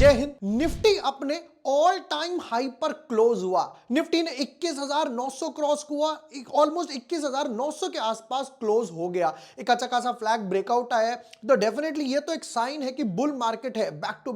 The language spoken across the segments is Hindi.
जय हिंद। निफ्टी अपने ऑल टाइम हाई पर क्लोज हुआ। निफ्टी ने 21,900 क्रॉस हुआ, ऑलमोस्ट 21,900 के आसपास क्लोज हो गया। एक अच्छा खासा फ्लैग ब्रेकआउट आया है, तो डेफिनेटली ये तो एक साइन है कि बुल मार्केट है। बैक टू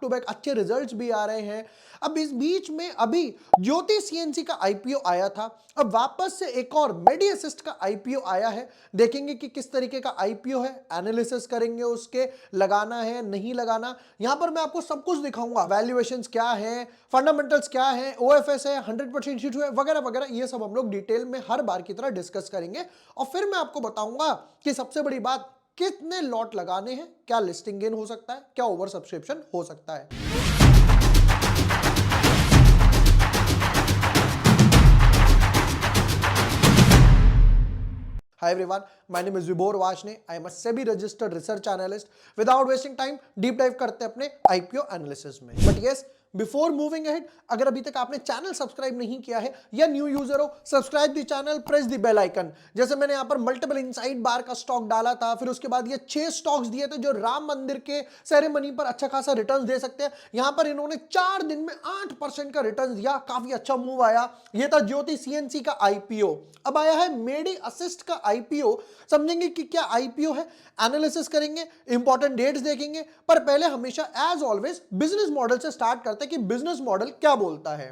बैक अच्छे रिजल्ट्स भी आ रहे हैं। अब इस बीच में अभी ज्योति सीएनसी का आईपीओ आया था, अब वापस से एक और मेडी असिस्ट का आईपीओ आया है। देखेंगे कि किस तरीके का आईपीओ है, एनालिसिस करेंगे उसके, लगाना है नहीं लगाना। यहां पर मैं आपको सब कुछ दिखाऊंगा, वैल्यूएशंस क्या है, फंडामेंटल्स क्या है, ओएफएस है, 100% इशू है, वगैरह वगैरह। ये सब हम लोग डिटेल में हर बार की तरह डिस्कस करेंगे। और फिर मैं आपको बताऊंगा कि सबसे बड़ी बात, कितने लॉट लगाने हैं, क्या लिस्टिंग गेन हो सकता है, क्या ओवर सब्सक्रिप्शन हो सकता है। Hi everyone, my name is Vibhor Vashne. I am a SEBI registered research analyst. Without wasting time, deep dive करते हैं अपने IPO एनालिसिस में। But yes, before moving ahead, अगर अभी तक आपने चैनल सब्सक्राइब नहीं किया है या न्यू यूजर हो, subscribe the channel, press the bell icon. जैसे मैंने यहाँ पर मल्टीपल इनसाइड बार का स्टॉक डाला था, फिर उसके बाद ये 6 स्टॉक्स दिए थे जो राम मंदिर के सेरेमनी पर अच्छा खासा रिटर्न दे सकते हैं। यहां पर इन्होंने 4 दिन में 8% का रिटर्न दिया, काफी अच्छा मूव आया। ये था ज्योति सीएनसी का आईपीओ। अब आया है मेडी असिस्ट का आईपीओ। समझेंगे कि क्या आईपीओ है, एनालिसिस करेंगे, इंपॉर्टेंट डेट्स देखेंगे। पर पहले हमेशा एज ऑलवेज बिजनेस मॉडल से स्टार्ट करते हैं कि बिजनेस मॉडल क्या बोलता है।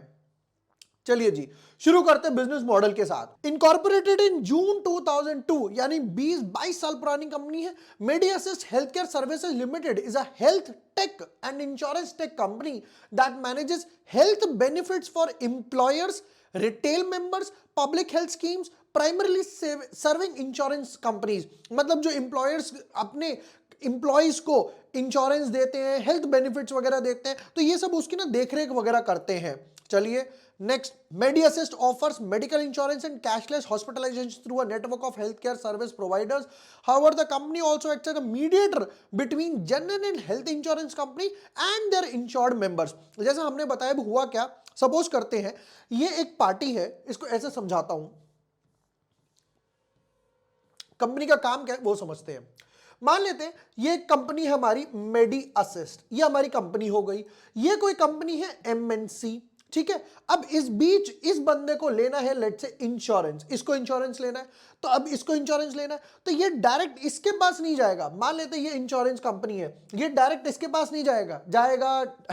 चलिए जी, शुरू करते हैं बिजनेस मॉडल के साथ। इनकॉर्पोरेटेड इन जून 2002, यानी 20-22 साल पुरानी कंपनी है। Medi Assist healthcare services limited is a health tech and insurance tech company that manages health benefits for employers, retail members, public health schemes, primarily serving insurance companies. मतलब जो एम्प्लॉयर्स अपने इंप्लॉइज को इंश्योरेंस देते हैं, हेल्थ बेनिफिट्स वगैरह देते हैं, तो ये सब उसकी ना देखरेख वगैरह करते हैं। चलिए next, Medi Assist offers medical insurance and cashless hospitalisation through a network of health care service providers. However the company also acts as a mediator between general and health insurance company and their insured members. जैसा हमने बताया, हुआ क्या, सपोज करते हैं ये एक पार्टी है, इसको ऐसे समझाता हूं, कंपनी का काम क्या है वो समझते हैं। मान लेते हैं ये कंपनी है हमारी मेडी असिस्ट, ये हमारी कंपनी हो गई। ये कोई कंपनी है एमएनसी, ठीक है। अब इस बीच इस बंदे को लेना है लेट्स से इंश्योरेंस, इसको इंश्योरेंस लेना है, तो अब इसको इंश्योरेंस लेना है, तो ये डायरेक्ट इसके पास नहीं जाएगा। मान लेते हैं ये इंश्योरेंस कंपनी है, ये डायरेक्ट इसके पास नहीं जाएगा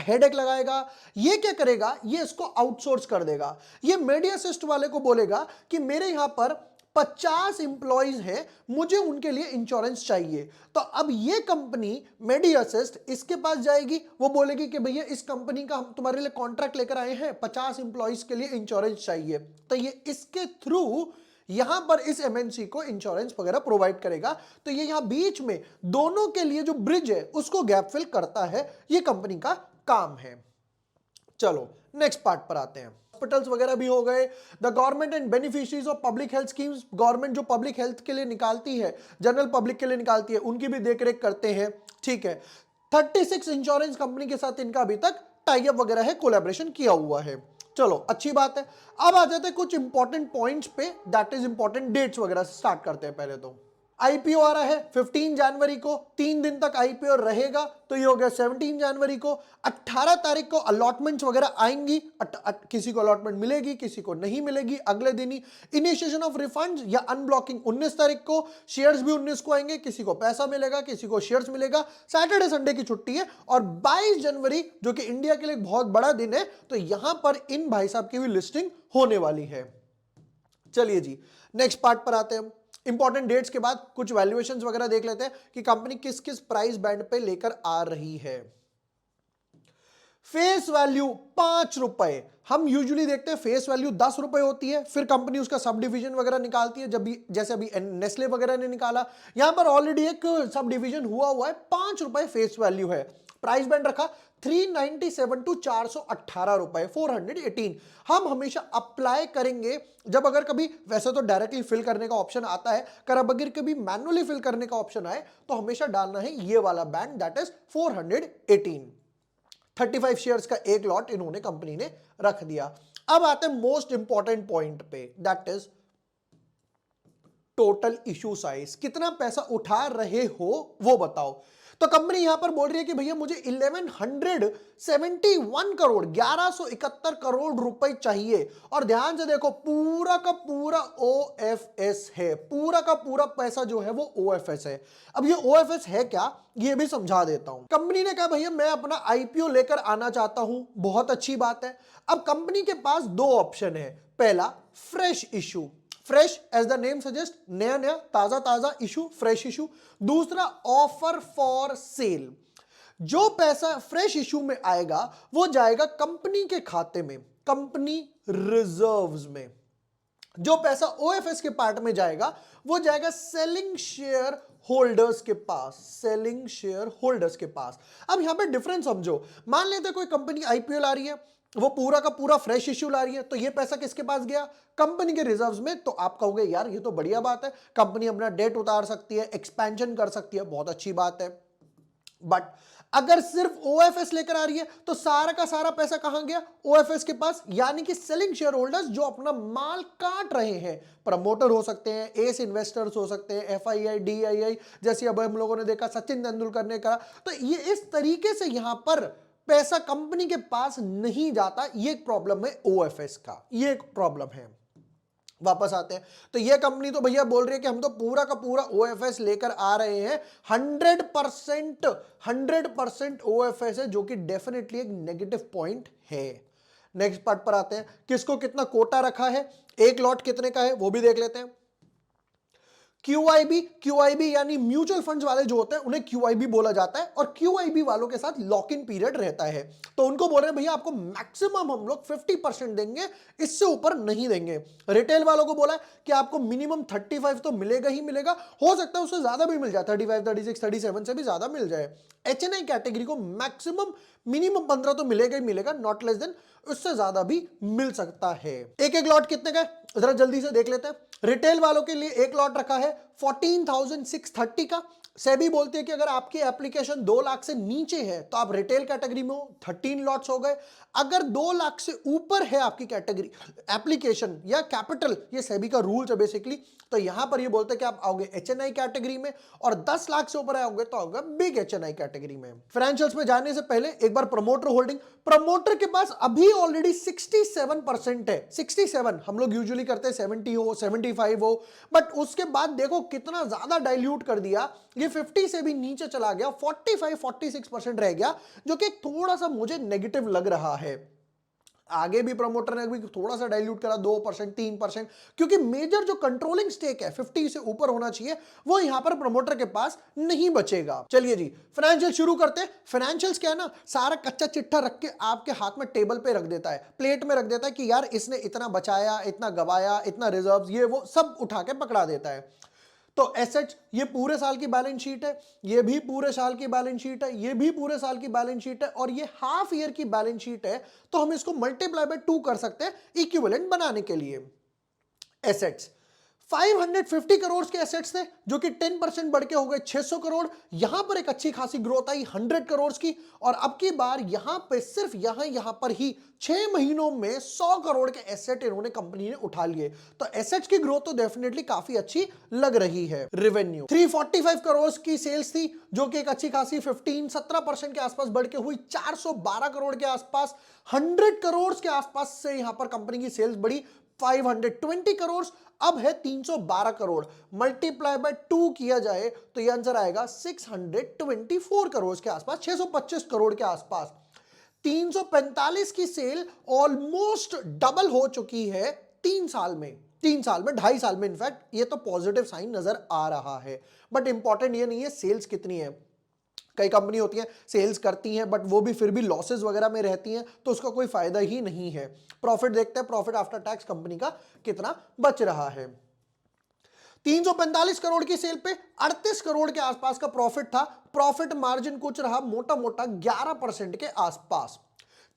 हेडेक लगाएगा। ये क्या करेगा, ये इसको आउटसोर्स कर देगा। ये मेडी असिस्ट वाले को बोलेगा कि मेरे यहां पर 50 इंप्लॉइज हैं, मुझे उनके लिए इंश्योरेंस चाहिए। तो अब ये कंपनी मेडी असिस्ट इसके पास जाएगी, वो बोलेगी कि भैया इस कंपनी का हम तुम्हारे लिए कॉन्ट्रैक्ट लेकर आए हैं, 50 इंप्लॉइज के लिए इंश्योरेंस चाहिए। तो ये इसके थ्रू यहां पर इस एमएनसी को इंश्योरेंस वगैरह प्रोवाइड करेगा। तो ये यहां बीच में दोनों के लिए जो ब्रिज है उसको गैप फिल करता है, ये कंपनी का काम है। चलो नेक्स्ट पार्ट पर आते हैं। हॉस्पिटल्स वगैरह भी हो गए। The government and beneficiaries of public health schemes, government जो पब्लिक हेल्थ के लिए निकालती है, जनरल पब्लिक के लिए निकालती है, उनकी भी देखरेख करते हैं, ठीक है। 36 इंश्योरेंस कंपनी के साथ इनका अभी तक टाई अप वगैरह है, कोलैबोरेशन किया हुआ है। चलो अच्छी बात है। अब आ जाते हैं कुछ इंपॉर्टेंट पॉइंट्स पे, दैट इज इंपॉर्टेंट डेट्स वगैरह से स्टार्ट करते हैं। पहले तो आईपीओ आ रहा है 15 जनवरी को, 3 दिन तक आईपीओ रहेगा, तो ये हो गया 17 जनवरी को। 18 तारीख को अलॉटमेंट्स वगैरह आएंगी, किसी को अलॉटमेंट मिलेगी, किसी को नहीं मिलेगी, अगले दिन ही। इनिशिएशन ऑफ रिफंड्स या अनब्लॉकिंग 19 तारीख को, शेयर्स भी 19 को आएंगे, किसी को पैसा मिलेगा, किसी को शेयर्स मिलेगा। सैटरडे संडे की छुट्टी है। और 22 जनवरी जो कि इंडिया के लिए बहुत बड़ा दिन है, तो यहां पर इन भाई साहब की भी लिस्टिंग होने वाली है। चलिए जी नेक्स्ट पार्ट पर आते हैं। इंपॉर्टेंट डेट्स के बाद कुछ वैल्यूएशंस वगैरह देख लेते हैं कि कंपनी किस किस प्राइस बैंड पे लेकर आ रही है। फेस वैल्यू 5 रुपए, हम यूजुअली देखते हैं फेस वैल्यू 10 रुपए होती है, फिर कंपनी उसका सब डिवीजन वगैरह निकालती है, जब भी जैसे अभी नेस्ले वगैरह ने निकाला, यहां पर ऑलरेडी एक सब डिवीजन हुआ है। 5 रुपए फेस वैल्यू है। प्राइस बैंड रखा 397 टू 418 रुपए, 418। हम हमेशा अप्लाई करेंगे जब अगर कभी, वैसे तो डायरेक्टली फिल करने का ऑप्शन आता है, अगर कभी मैनुअली फिल करने का ऑप्शन आए तो हमेशा डालना है ये वाला बैंड, दैट इज 418। 35 शेयर्स का एक लॉट इन्होंने कंपनी ने रख दिया। अब आते हैं मोस्ट इंपॉर्टेंट पॉइंट पे, that is total issue size. कितना पैसा उठा रहे हो वो बताओ। तो कंपनी यहां पर बोल रही है कि भैया मुझे 1171 करोड़ 1171 करोड़ रुपए चाहिए। और ध्यान से देखो पूरा का पूरा ओएफएस है, पूरा का पूरा पैसा जो है वो ओएफएस है। अब ये ओएफएस है क्या ये भी समझा देता हूं। कंपनी ने कहा भैया मैं अपना आईपीओ लेकर आना चाहता हूं, बहुत अच्छी बात है। अब कंपनी के पास दो ऑप्शन है, पहला fresh issue, fresh as the name suggest, नया नया ताजा ताजा इशू, फ्रेश इशू। दूसरा ऑफर फॉर सेल, जो पैसा फ्रेश इशू में आएगा वो जाएगा कंपनी के खाते में, कंपनी रिजर्व्स में। जो पैसा ओएफएस के पार्ट में जाएगा वो जाएगा सेलिंग शेयर होल्डर्स के पास, सेलिंग शेयर होल्डर्स के पास। अब यहां पे डिफरेंस समझो, मान लेते कोई कंपनी आईपीओ ला रही है, वो पूरा का पूरा फ्रेश इश्यू ला रही है, तो ये पैसा किसके पास गया, कंपनी के रिजर्व्स में। तो आप कहोगे यार ये तो बढ़िया बात है, कंपनी अपना डेट उतार सकती है, एक्सपेंशन कर सकती है, बहुत अच्छी बात है। बट अगर सिर्फ ओएफएस लेकर आ रही है तो सारा का सारा पैसा कहां गया, ओएफएस के पास, यानी कि सेलिंग शेयर होल्डर्स जो अपना माल काट रहे हैं, प्रमोटर हो सकते हैं, एस इन्वेस्टर्स हो सकते हैं, एफआईआई, डीआईआई, जैसे अब हम लोगों ने देखा सचिन तेंदुलकर ने कहा। तो ये इस तरीके से यहां पर पैसा कंपनी के पास नहीं जाता, ये एक प्रॉब्लम है ओएफएस का, ये एक प्रॉब्लम है। वापस आते हैं, तो ये कंपनी तो भैया बोल रही है कि हम तो पूरा का पूरा ओएफएस लेकर आ रहे हैं, 100% ओएफएस है, जो कि डेफिनेटली एक नेगेटिव पॉइंट है। नेक्स्ट पार्ट पर आते हैं, किसको कितना कोटा रखा है, एक लॉट कितने का है वो भी देख लेते हैं। क्यूआईबी यानी म्यूचुअल फंड्स वाले जो होते हैं उन्हें क्यूआईबी बोला जाता है, और क्यूआईबी वालों के साथ लॉक इन पीरियड रहता है। तो उनको बोल रहे हैं भैया आपको मैक्सिमम हम लोग 50% देंगे, इससे ऊपर नहीं देंगे। रिटेल वालों को बोला है कि आपको मिनिमम 35 तो मिलेगा ही मिलेगा, हो सकता है उससे ज्यादा भी मिल जाए, 35, 36, 37 से भी ज्यादा मिल जाए। एचएनआई कैटेगरी को मैक्सिमम मिनिमम 15 तो मिलेगा ही मिलेगा, नॉट लेस देन, उससे ज्यादा भी मिल सकता है। एक एक लॉट कितने का है जरा जल्दी से देख लेते हैं। रिटेल वालों के लिए एक लॉट रखा है 14,630 का। सेबी बोलती है कि अगर आपकी एप्लीकेशन 2 लाख से नीचे है तो आप रिटेल कैटेगरी में हो, 13 लॉट्स हो गए। अगर 2 लाख से ऊपर है आपकी कैटेगरी एप्लीकेशन या कैपिटल, ये सेबी का रूल्स है बेसिकली, तो यहां पर ये बोलते हैं कि आप आओगे एचएनआई कैटेगरी में, और 10 लाख से ऊपर आओगे तो आओगे बिग एचएनआई कैटेगरी में। फाइनेंशियल्स में जाने से पहले एक बार प्रमोटर होल्डिंग, प्रमोटर के पास अभी ऑलरेडी 67% है। 67, हम लोग यूजुअली करते हैं 70 हो, 75 हो, बट उसके बाद देखो कितना ज्यादा डाइल्यूट कर दिया, ये 50 से भी नीचे चला गया, 45-46% रह गया, जो कि थोड़ा सा मुझे नेगेटिव लग रहा है। आगे भी प्रमोटर ने भी थोड़ा सा डाइल्यूट करा, 2%, 3%, क्योंकि मेजर जो कंट्रोलिंग स्टेक है 50 से ऊपर होना चाहिए, वो यहां पर प्रमोटर के पास नहीं बचेगा। चलिए जी फाइनेंशियल शुरू करते हैं। फाइनेंशियल्स क्या है ना, सारा कच्चा चिट्ठा रख के आपके हाथ में टेबल पे रख देता है, प्लेट में रख देता है कि यार इसने इतना बचाया, इतना गवाया, इतना रिजर्व, ये वो सब उठा के पकड़ा देता है। तो एसेट्स ये पूरे साल की बैलेंस शीट है, ये भी पूरे साल की बैलेंस शीट है, ये भी पूरे साल की बैलेंस शीट है, और ये हाफ ईयर की बैलेंस शीट है, तो हम इसको मल्टीप्लाई बाय 2 कर सकते हैं इक्विवेलेंट बनाने के लिए। एसेट्स 550 करोड़ के एसेट्स थे, जो कि 10% बढ़ के हो गए 600 करोड़। यहां पर एक अच्छी खासी ग्रोथ आई 100 करोड़ की, और अब की बार यहां पे सिर्फ यहां पर ही 6 महीनों में 100 करोड़ के एसेट इन्होंने कंपनी ने उठा लिए। तो एसेट्स की ग्रोथ तो डेफिनेटली काफी अच्छी लग रही है। रेवेन्यू 345 करोड़ की सेल्स थी, जो कि एक अच्छी खासी 15-17% के आसपास बढ़ के हुई 412 करोड़ के आसपास। 100 करोड़ के आसपास से यहां पर कंपनी की सेल्स बढ़ी 520 करोड़, अब है 312 करोड़। मल्टीप्लाई बाय 2 किया जाए तो यह आंसर आएगा 624 करोड़ के आसपास, 625 करोड़ के आसपास। 345 की सेल ऑलमोस्ट डबल हो चुकी है 3 साल में, 2.5 साल में। इनफैक्ट ये तो पॉजिटिव साइन नजर आ रहा है, बट इंपॉर्टेंट ये नहीं है सेल्स कितनी है। कई कंपनी होती हैं सेल्स करती हैं बट वो भी फिर भी लॉसेस वगैरह में रहती हैं, तो उसका कोई फायदा ही नहीं है। प्रॉफिट देखते हैं, प्रॉफिट आफ्टर टैक्स कंपनी का कितना बच रहा है। 345 करोड़ की सेल पे 38 करोड़ के आसपास का प्रॉफिट था। प्रॉफिट मार्जिन कुछ रहा मोटा मोटा 11% के आसपास।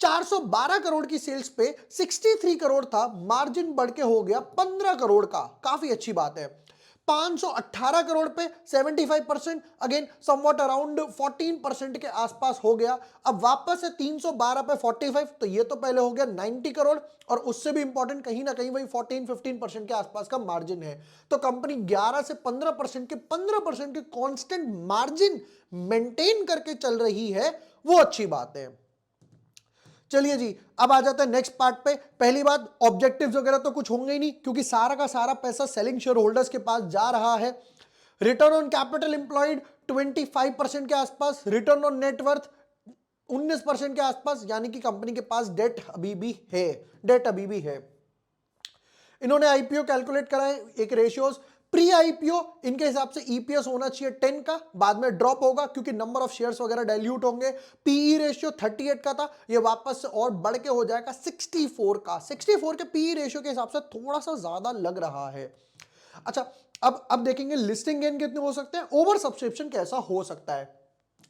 412 करोड़ की सेल्स पे 63 करोड़ था, मार्जिन बढ़ के हो गया 15 करोड़ का, काफी अच्छी बात है। 518 करोड़ पे 75%, अगेन समवॉट अराउंड 14% के आसपास हो गया। अब वापस से 312 पे 45, तो ये तो पहले हो गया 90 करोड़, और उससे भी इंपॉर्टेंट कहीं ना कहीं वही 14-15% के आसपास का मार्जिन है। तो कंपनी 11 से 15% के कांस्टेंट मार्जिन मेंटेन करके चल रही है, वो अच्छी बात है। चलिए जी, अब आ जाता है नेक्स्ट पार्ट पे। पहली बात, ऑब्जेक्टिव्स वगैरह तो कुछ होंगे ही नहीं, क्योंकि सारा का सारा पैसा सेलिंग शेयर होल्डर्स के पास जा रहा है। रिटर्न ऑन कैपिटल एम्प्लॉयड 25% के आसपास, रिटर्न ऑन नेटवर्थ 19% के आसपास, यानी कि कंपनी के पास डेट अभी भी है। इन्होंने आईपीओ कैलकुलेट करा है, एक रेशियोज। प्री आईपीओ इनके हिसाब से ईपीएस होना चाहिए 10 का, बाद में ड्रॉप होगा क्योंकि नंबर ऑफ शेयर्स वगैरह डाइल्यूट होंगे। पीई रेशियो 38 का था, ये वापस से और बढ़ के हो जाएगा 64 का। 64 के पीई रेशियो के हिसाब से थोड़ा सा ज्यादा लग रहा है। अच्छा, अब देखेंगे लिस्टिंग गेन कितने हो सकते हैं, ओवर सब्सक्रिप्शन कैसा हो सकता है।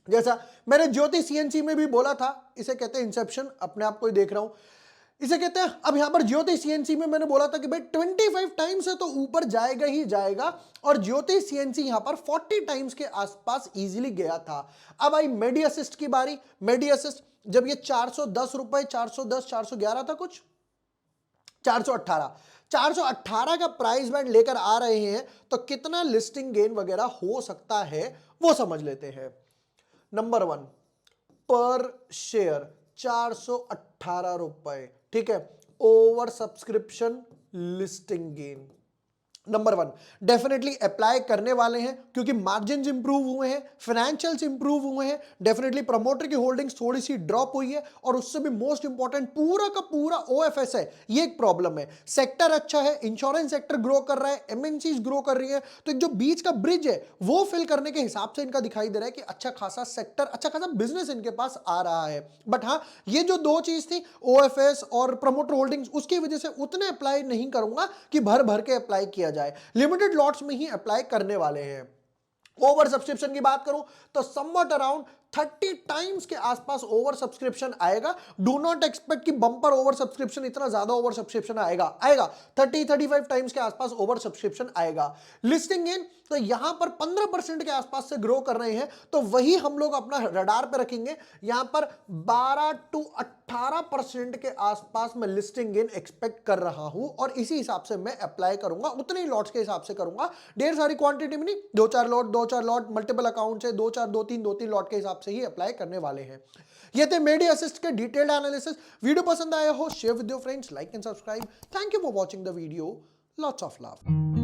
जैसा मैंने ज्योति सीएनसी में भी बोला था, इसे कहते हैं इंसेप्शन, अपने आप को ही देख रहा हूं, इसे कहते हैं। अब यहां पर ज्योति सीएनसी में मैंने बोला था कि भाई 25 टाइम्स है तो ऊपर जाएगा ही जाएगा, और ज्योति सीएनसी यहां पर 40 टाइम्स के आसपास इजीली गया था। अब आई मेडी असिस्ट की बारी। मेडी असिस्ट जब ये 410 रुपए, 410 411 था कुछ, 418 का प्राइस बैंड लेकर आ रहे हैं, तो कितना लिस्टिंग गेन वगैरह हो सकता है वो समझ लेते हैं। नंबर 1, पर शेयर 418 रुपए, ठीक है, over subscription listing gain. Number 1 definitely apply करने वाले हैं, क्योंकि मार्जिन इंप्रूव हुए हैं, फाइनेंशियल्स इंप्रूव हुए हैं, डेफिनेटली प्रमोटर की होल्डिंग्स थोड़ी सी ड्रॉप हुई है, और उससे भी मोस्ट इंपॉर्टेंट पूरा का पूरा ओएफएस है, ये एक प्रॉब्लम है। सेक्टर अच्छा है, इंश्योरेंस सेक्टर ग्रो कर रहा है, एमएनसीज ग्रो कर रही है, तो एक जो बीच का ब्रिज है वो फिल करने के हिसाब से इनका दिखाई दे रहा है कि अच्छा खासा सेक्टर, अच्छा खासा बिजनेस इनके पास आ रहा है। बट हाँ, ये जो दो चीज थी, ओएफएस और प्रमोटर होल्डिंग्स, उसकी वजह से उतने अप्लाई नहीं करूंगा कि भर भर के अप्लाई किया जाए, लिमिटेड लॉट्स में ही अप्लाई करने वाले हैं। ओवर सब्सक्रिप्शन की बात करूं तो समवट अराउंड 30 टाइम्स के आसपास ओवर सब्सक्रिप्शन आएगा। डू नॉट एक्सपेक्ट कि बंपर ओवर सब्सक्रिप्शन, इतना ज्यादा ओवर सब्सक्रिप्शन आएगा 30-35 टाइम्स के आसपास ओवर सब्सक्रिप्शन आएगा। लिस्टिंग गेन तो यहां पर 15% के आसपास से ग्रो कर रहे हैं, तो वही हम लोग अपना रडार पे रखेंगे। यहां पर 12-18% के आसपास मैं लिस्टिंग गेन एक्सपेक्ट कर रहा हूं, और इसी हिसाब से मैं अप्लाई करूंगा, उतने ही लॉट्स के हिसाब से करूंगा, ढेर सारी क्वांटिटी में नहीं, 2-4 लॉट मल्टीपल अकाउंट से 2-4 2-3 लॉट के हिसाब से ही अप्लाई करने वाले हैं। ये थे मेडी असिस्ट के डिटेल्ड एनालिसिस। वीडियो पसंद आया हो share with your friends, like and subscribe. Thank you for watching the video, lots of love.